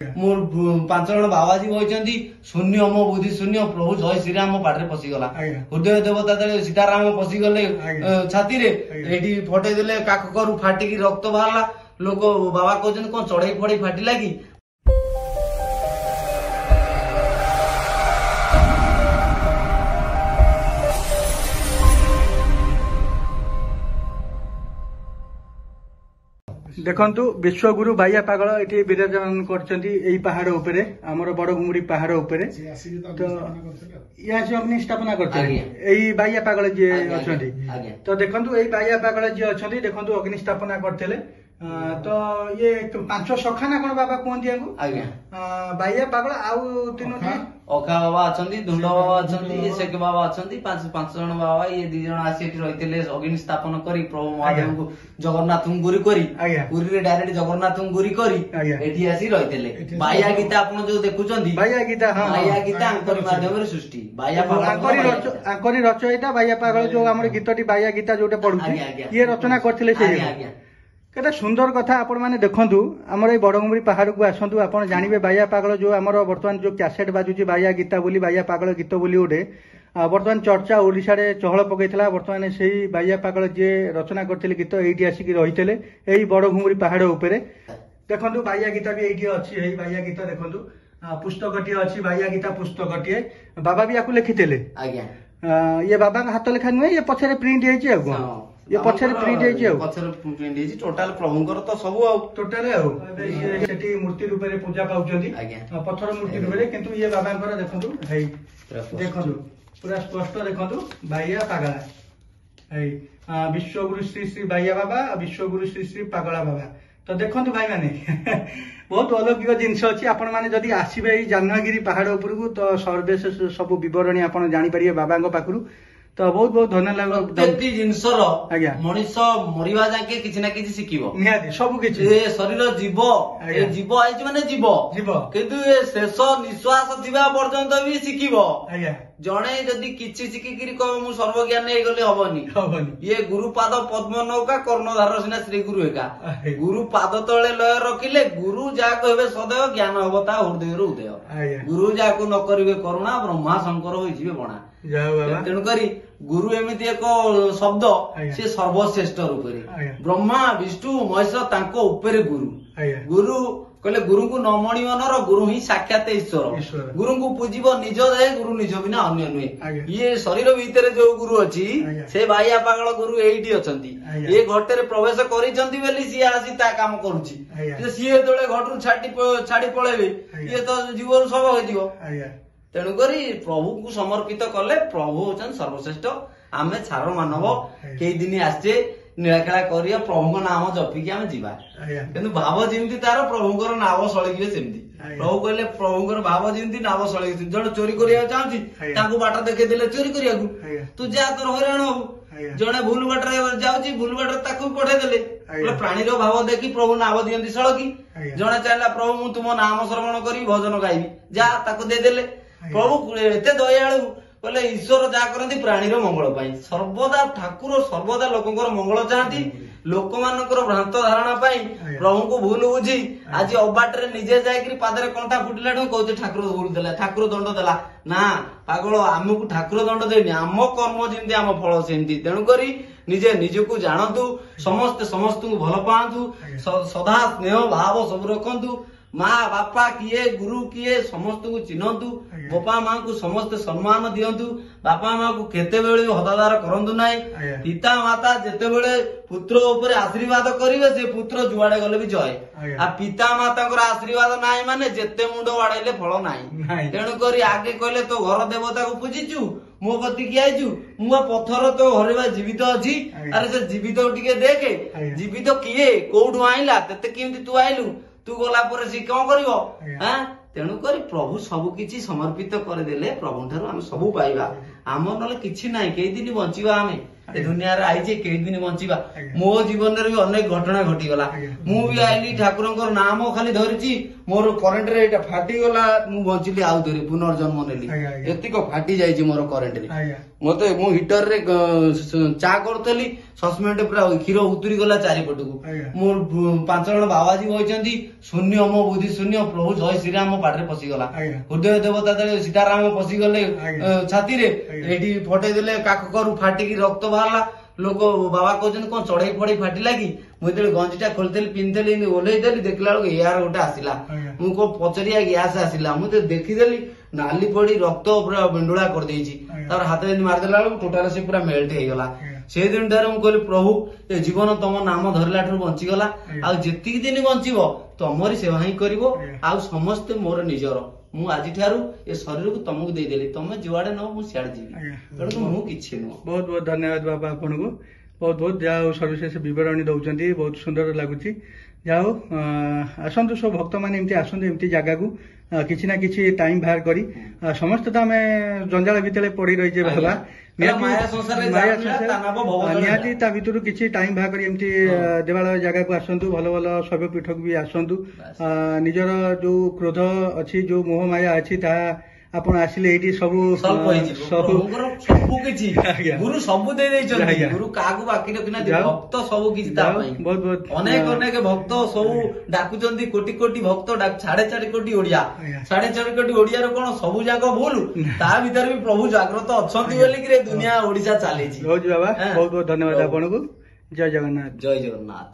मोर 5 जन बाबाजी बहिचंदी शून्य मो बुद्धि शून्य प्रभु जय श्रीराम मो पाटे पशिगला हृदय देवता तले सीताराम पशिगले छाती रे एठी फटे देले काख करू फाटिकी रक्त बाहरला लोक बाबा कहउछन कोन चढ़ई फड़ई फाटिला की देखंतु विश्वगुरु बाया पागल ये विराजमान कर पहाड़ उपरे आमर बड़गुमुड़ी पहाड़ उपरे तो या अग्नि स्थापना कर बाया पागल जी अच्छा तो देखंतु यही बाया पागल जी अच्छा देखंतु अग्नि स्थापना करते तो ये 5 सखा ना कौन बाबा कहते बाया पागल आउ तीनोटी अखा बाबा अच्छा धुंड बाबा अच्छा शेख बाबा अच्छा 5 जन बाबा ये 2 जन आसी रही अग्नि स्थापन करी प्रभु महादेव को जगन्नाथ गुरी करी पुरी रे डायरेक्ट जगन्नाथ गुरी करी एठी आसी रही बाया गीता आपण जो देखुचंदी बाया गीता आंकरी माध्यम रे सृष्टि बाया पागल आंकरी रचयिता बाया पागल जो हमर गीतटी बाया गीता जोटे पढुची ये रचना करथिले से केटा सुंदर कथा आपण माने देखंतु हमर ए बड़गुमुड़ी पहाड़ को आसंतु आपण जानिबे बाया पागल जो हमर वर्तमान जो कैसेट बाजुची बाया गीता बोली बाया पागल गीत बोली उठे वर्तमान चर्चा ओडिशा रे चहल पकैथला वर्तमान सेही बाया पागल जे रचना करथिले गीत एठी आसिक रहितले एही बड़गुमुड़ी पहाड़ उपरे देखंतु बाया गीता भी एठी अछि एही बाया गीता देखंतु पुस्तकटी अछि बाया गीता पुस्तकटी बाबा भी आकु लिखितेले ये बाबा का हाथ लेखा नुहे ये पछरे प्रिंट हेछि आगु ये पछरे प्रिंट हेछि आगु पछरे प्रिंट हेछि टोटल प्रभुंकर तो सब आ टोटल आ सेठी मूर्ति रूप रे पूजा पाउचंदी पत्थर मूर्ति रूप रे किंतु ये बाबांकर देखंतु हेइ देखंतु पूरा स्पष्ट देखंतु बाया पागला हेइ विश्वगुरु श्री श्री बाया बाबा विश्वगुरु श्री श्री पागला बाबा तो देखंतु भाई माने बहुत अलौकिक जिनस अच्छी आपण मैंने जदि आसबे जाह्नवीगिरी पहाड़ उपरकू तो सर्वेश सब बरणी आप जापर बाबा पाखु तो बहुत बहुत धन्यवाद जिनसर मनीष मरिवा जाके किसी ना किसी शिखिबो निहाती सब किछि ए शरीर जीव जीव आइछि माने जीव किंतु ए शेष निश्वास थिबा पर्यंत भी शिखिबो जणे जदि किछि शिखिकिरी कह मु सर्वज्ञान हे गले हबनी ये गुरुपाद पद्म नौका कर्णधार सिना श्री गुरु एका गुरु पाद तळे लय रखिले गुरु जा कहबे सदैव ज्ञान हबो ता हृदय रो उदय गुरु जा को न करिवे करुणा ब्रह्मा शंकर होई जिवे बणा तेणु करी गुरु एमिति एक शब्द से सर्वश्रेष्ठ रूप ब्रह्मा विष्णु महेश तांको उपरे गुरु गुरु कहले गुरु को न मणिव नर गुरु ही साक्षात ईश्वर गुरु को पूजिब निज जाए गुरु निज बिना अन्य नुहे ये शरीर भीतर जो गुरु अच्छी से बाया पागल गुरु एठी अछंती ये घटे प्रवेश करिसंती बेली सी आसी ता काम करूची सी तळे घटरू छाड़ी पळेबे ये तो जीवन सब होई दियो तेणु करी प्रभु को समर्पित कले प्रभु होचन सर्वश्रेष्ठ आमे छार मानव कई दिन आसे नीलाखेला करिया प्रभु नाम जपिकी आमे जीवा किंतु भाव जेमती तार प्रभुकर नाम सळगिबे सेमती प्रभु कहले प्रभुकर भाव जेमती नाम सळगिबे जण चोरी करिया चाहची ताको बाटा देखे देले चोरी करिया तू जा तोर हराण हो जणे भूल बाटरे जाउची भूल बाटरे ताको पठे देले प्राणीर भाव देखि प्रभु नाम दियंती सळगी जणे चाहला प्रभु मु तुम नाम श्रवण करी भजन गाइबी जा ताको दे देले प्रभु एते दयालु कहले ईश्वर जा करती प्राणीर मंगल पाई सर्वदा ठाकुर सर्वदा लोकंकर मंगल चाहती लोक मानकर भ्रांत धारणा पाई प्रभु को भूल बुझी आज अबाटरे निजे जाइकरी पादरे कंठा फुटिला कहते ठाकुर भूल देला ठाकुर दंड देला ना पागल आमको ठाकुर दंड देनी आम कर्म जेमती आम फल सेमती तेणु करी निजे निजको जानतु समस्ते समस्त को भल पातु सदा स्नेह भाव सब रखंतु माँ बापा किए गुरु किए समस्त को चिन्हतु बापा माँ को समस्त सम्मान दियंतु बापा माँ को केते बेले हदादार करंतु नाही पिता माता जेते बेले पुत्र ऊपर आशीर्वाद करिवे से पुत्र जुआडे गले भी जय आ पिता माता को आशीर्वाद नाही माने जेते मुंड वाड़ाइले फल नाही तेणु करी आगे कहले तो घर देवता को पूजिचु मो कति की आइचु मु पत्थर तो घरे जीवित अछि अरे से जीवित टिके देखे जीवित किए कोठु आइला तते केमती तू आइलु तू गला पर सी कौन करिवो हां तेणु करी प्रभु सब किछि समर्पित कर देले प्रभु ठारू हम सब पाइबा हमर नले किछि नाही केई दिन बंचिबा हमें ए दुनिया रे आइजे केई दिन बंचिबा मो जीवन रे भी अनेक घटना घटी गला मु भी आइली ठाकुरंकर नाम खाली धरिची मोर करंट रे एटा फाटी गला मु बंचिली आउ धरि पुनर्जन्म नेली एतिको फाटी जाइछि मोर करंट रे मते मु हीटर रे चा करतली ସସପେଣ୍ଡ ପୁରା କ୍ଷୀର ଉତୁରି ଗଲା ଚାରିପଟକୁ। ମୋର 5 ଜଣ ବାବାଜୀ ବହିଛନ୍ତି, ଶୂନ୍ୟ ମୋ ବୁଦ୍ଧି ଶୂନ୍ୟ, ପ୍ରଭୁ ଜୟ ଶ୍ରୀରାମ ମୋ ପାଟିରେ ପଶିଗଲା। ହୃଦୟ ଦେବତା ସୀତାରାମ ପଶିଗଲେ ଛାତିରେ, ଏଠି ଫଟେଇ ଦେଲେ, କାଖ କରୁ ଫାଟିକି ରକ୍ତ ବାହାରିଲା। ଲୋକ ବାବା କହୁଛନ୍ତି କଣ ଚଢେଇ ଫଡେଇ ଫାଟିଲା କି? ମୁଁ ଯେତେବେଳେ ଗଞ୍ଜିଟା ଖୋଲିଥିଲି ପିନ୍ଧିଥିଲି ଓହ୍ଲେଇ ଦେଲି, ଦେଖିଲା ବେଳକୁ ଏୟାର ଗୋଟେ ଆସିଲା। ମୁଁ କଣ ପଚାରିଆ ଗ୍ୟାସ ଆସିଲା, ମୁଁ ତ ଦେଖିଦେଲି ନାଲି ପଡି ରକ୍ତ ପୁରା ବେଣ୍ଡୁଳା କରିଦେଇଛି। ତାପରେ ହାତରେ ଏମିତି ମାରିଦେଲା ବେଳକୁ ଟୋଟାଲ ସେ ପୁରା ମେଲ୍ଟ ହେଇଗଲା। ସେଇଦିନ ଠାରୁ ମୁଁ କହିଲି ପ୍ରଭୁ ଏ ଜୀବନ ତମ ନାମ ଧରିଲା ଠାରୁ ବଞ୍ଚିଗଲା, ଆଉ ଯେତିକି ଦିନ ବଞ୍ଚିବ ତମରି ସେବା ହିଁ କରିବ, ଆଉ ସମସ୍ତେ ମୋର ନିଜର। ମୁଁ ଆଜିଠାରୁ ଏ ଶରୀରକୁ ତମକୁ ଦେଇଦେଲି, ତମେ ଯୁଆଡେ ନ ମୁଁ ସିଆଡେ ଯିବି, ତେଣୁ ମୁଁ କିଛି ନୁହଁ। ବହୁତ ବହୁତ ଧନ୍ୟବାଦ ବାବା ଆପଣଙ୍କୁ, ବହୁତ ବହୁତ ଯାହା ହଉ ସବିଶେଷ ବିବରଣୀ ଦଉଛନ୍ତି, ବହୁତ ସୁନ୍ଦର ଲାଗୁଛି। ଯାହା ହଉ ଆସନ୍ତୁ ସବୁ ଭକ୍ତ ମାନେ ଏମିତି ଆସନ୍ତୁ ଏମିତି ଜାଗାକୁ କିଛି ନା କିଛି ଟାଇମ ବାହାର କରି। ସମସ୍ତେ ତ ଆମେ ଜଞ୍ଜାଳ ଭିତରେ ପଡି ରହିଛେ ବାବା, ନିହାତି ତା ଭିତରୁ କିଛି ଟାଇମ ବାହାର କରି ଏମିତି ଦେବାଳୟ ଜାଗାକୁ ଆସନ୍ତୁ, ଭଲ ଭଲ ଶୈବ ପୀଠକୁ ବି ଆସନ୍ତୁ। ନିଜର ଯୋଉ କ୍ରୋଧ ଅଛି, ଯୋଉ ମୋହ ମାୟା ଅଛି, ତାହା ଆପଣ ଆସିଲେ ଏଇଠି ସବୁ ସବୁ କିଛି ଗୁରୁ ସବୁ ଦେଇ ଦେଇଛନ୍ତି। ଗୁରୁ କାହାକୁ ବାକି ରଖିନାହାନ୍ତି, ଭକ୍ତ ସବୁ କିଛି ତା ପାଇଁ। ବହୁତ ବହୁତ ଅନେକ ଅନେକ ଭକ୍ତ ସବୁ ଡାକୁଛନ୍ତି, କୋଟି କୋଟି ଭକ୍ତ 4.5 କୋଟି ଓଡିଆ, 4.5 କୋଟି ଓଡିଆର କଣ ସବୁ ଯାକ ଭୁଲ? ତା ଭିତରେ ବି ପ୍ରଭୁ ଜାଗ୍ରତ ଅଛନ୍ତି ବୋଲିକିରେ ଦୁନିଆ ଓଡିଶା ଚାଲିଛି। ରହୁଛି ବାବା, ବହୁତ ବହୁତ ଧନ୍ୟବାଦ ଆପଣଙ୍କୁ। ଜୟ ଜଗନ୍ନାଥ। ଜୟ ଜଗନ୍ନାଥ।